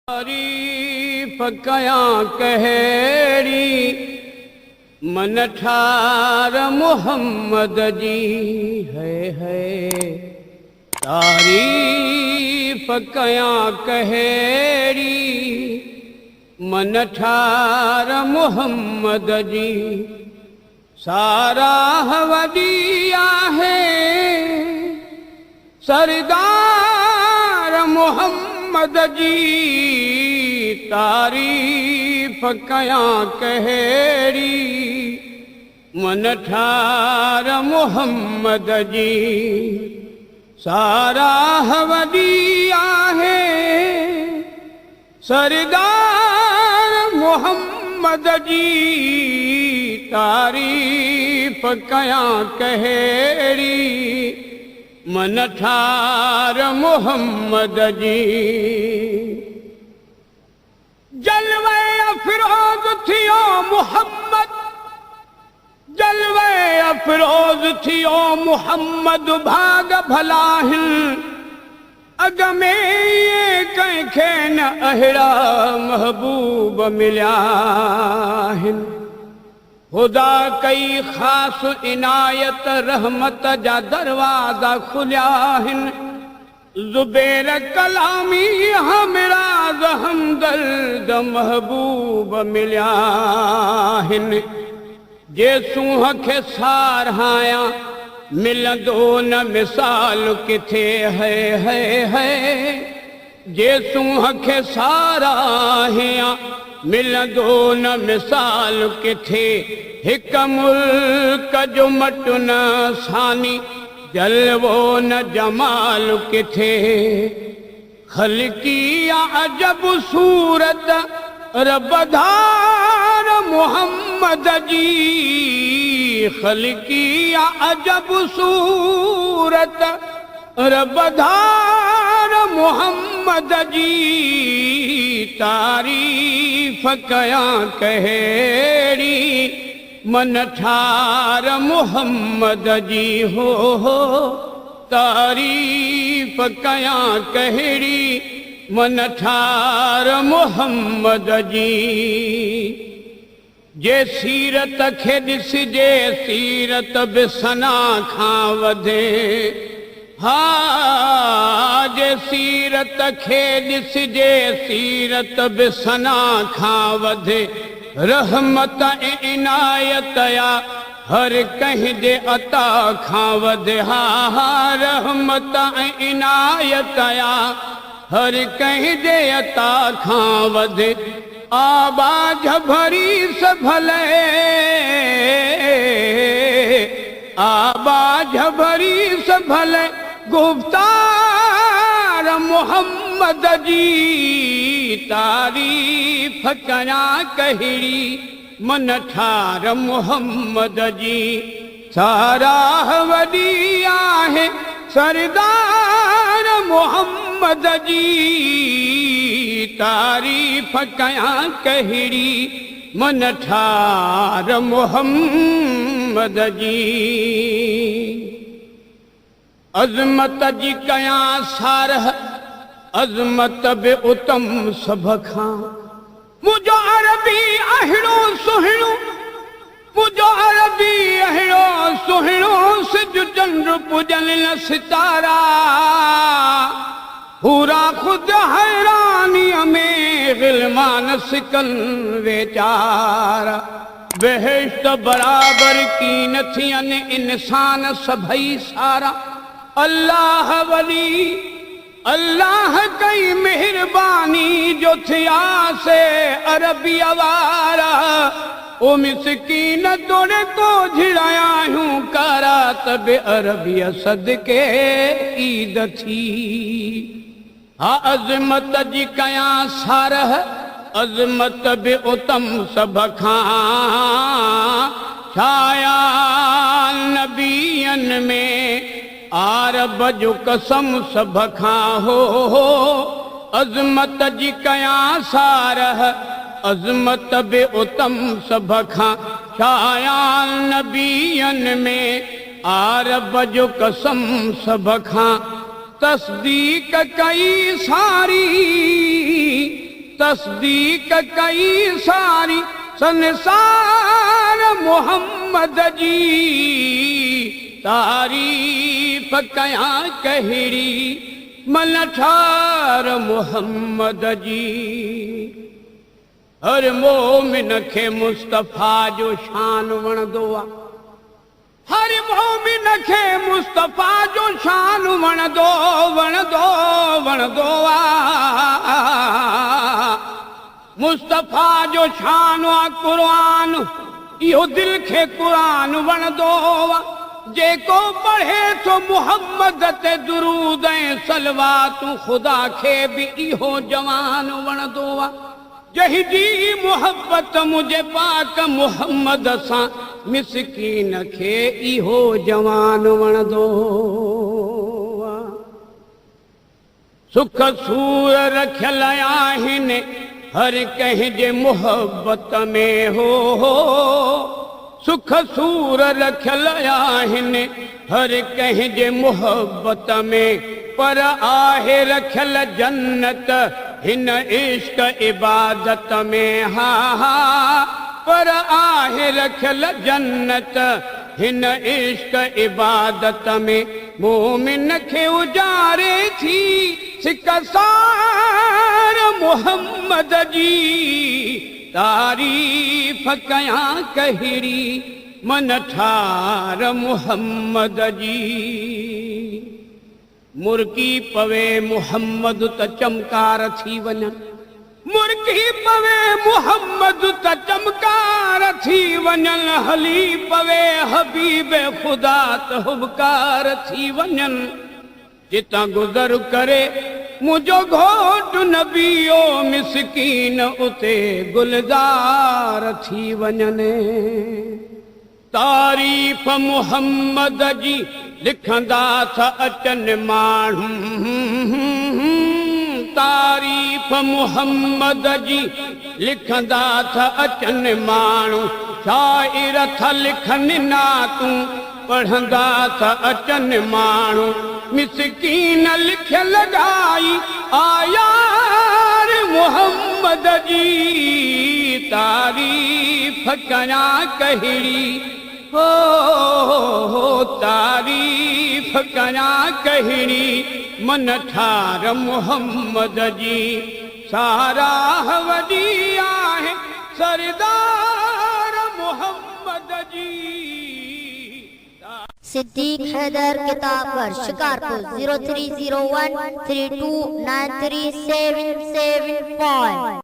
तारीफ कयां कहेड़ी मन ठार मोहम्मद जी है तारीफ कयां कहेड़ी मन ठार मोहम्मद जी सारा वडिया है सरदार मोहम्मद जी तारीफ कयां कहेड़ी मन ठार मोहम्मद जी सारा वडिया है सरदार मोहम्मद जी तारीफ कयां कहेड़ी मन ठार मोहम्मद जी जलवे अफरोज थियो मोहम्मद जलवे अफरोज थियो मोहम्मद भाग भलाहिन अग में कंहिंखे न अहिड़ा महबूब मिलियाहिन खुदा कई खास इनायत रहमत जा दरवाजा खुलियाहिन ज़ुबैर कलामी हमराज़ हमदर्द महबूब मिलियाहिन जे सूंह खे सारहाया मिलंदो न मिसाल किथे है जे सूंह खे साराहिया मिलंदो न मिसाल किथे हिक मुल्क जो मटु न सानी जलवो न जमाल किथे खलकी अजब सूरत रबधार मोहम्मद जी खलकी अजब सूरत रबधार मोहम्मद जी तारीफ कयां कहेड़ी मन ठार मोहम्मद जी हो तारीफ कयां कहेड़ी मन ठार मोहम्मद जी जे सीरत खे ॾिसजे सीरत बि सना खां वधे हा जे सीरत खे ॾिसजे सीरत बि सना खां वधे रहमत ऐं इनायत या हर कंहिं जे अता खां वधे हा रहमत ऐं इनायत या हर कंहिं जे अता खां वधे आबाज भरी भले आबाज भरी भले गुफ्तार मोहम्मद जी तारीफ कयां कहिड़ी मन ठार मोहम्मद जी सारा वडी आहे सरदार मोहम्मद जी तारीफ कयां कहिड़ी मन ठार मोहम्मद जी अज़मत जी कयां सारह अज़मत बि उतम सभ खां मुंहिंजो अरबी अहिड़ो सुहिणो मुंहिंजो अरबी अहिड़ो सुहिणो सिज चंड पूजन न सितारा पूरा खुद हैरानीअ में ग़िलमान सिकन वेचारा बेहिश्त बराबर की न थियनि इंसान सभई सारा अल्लाह वली अल्लाह कई मेहरबानी जो थिया से अरबी वारा ओ मिसकीन तोड़े को झिड़ाया हूँ कारा तब अरबी सदके ईद थी हा अज़मत जी कयां सारह अज़मत बि उतम सभ खां छाया नबियन में आरब जो कसम सभ खां हो अज़मत जी कयां सारह अज़मत बि उतम सभ खां छाया नबियन में आरब जो कसम सभ खां तस्दीक कई सारी तस्दीक कई सारी संसार मोहम्मद जी, तारीफ कया कहिड़ी मन ठार मोहम्मद जी। हर मोमिन खे मुस्तफ़ा जो शान वणंदो आहे, हर मोमिन खे मुस्तफ़ा जो शान वणंदो वणंदो वणंदो आहे। मुस्तफ़ा जो शान आहे क़ुरान, इहो दिल खे क़ुरान वणंदो आहे। जेको पढ़े थो मुहम्मद ते दुरूद ऐं सलवातूं, ख़ुदा खे बि इहो जवान वणंदो आहे। जंहिंजी मुहब्बत मुझे पाक मुहम्मद सां, मिसकीन खे इहो जवान वणंदो आहे। सुख सूर रखियल आहिनि हर कंहिंजे मुहब्बत में हो, सुख सूर रखियल आहिनि हर कंहिंजे मुहब्बत में, पर आहे रखियल जन्नत हिन इश्क इबादत में। हा हा, पर आहे रखियल जन्नत हिन इश्क इबादत में। मोमिन खे उजारे थी सिकसार मोहम्मद जी, तारीफ कया कहिड़ी मन ठार मोहम्मद जी। मुर्की पवे मुहम्मद त चमकार थी वञनि, मुर्की पवे मुहम्मद त चमकार थी वञनि। हली पवे हबीब ख़ुदा त हुबकार थी वञनि। जितां गुज़र करे मुंहिंजो घोट नबियो मिसकीन, उते गुलज़ार थी वञनि। तारीफ़ मुहम्मद जी लिखंदा था अचनि माण्हू, तारीफ़ मुहम्मद जी लिखंदा था अचनि माण्हू। शाइर था लिखनि नातूं पढ़ंदा था अचनि माण्हू। मिसकीन लिख लॻाई आयार मुहम्मद जी, तारीफ़ कया कहिड़ी हो, तारीफ़ कया कहिड़ी मन ठार मुहम्मद जी। साराह वॾी आहे सरदार मुहम्मद जी। सिद्दीक हैदर किताबगर शिकारपुर 030132933775।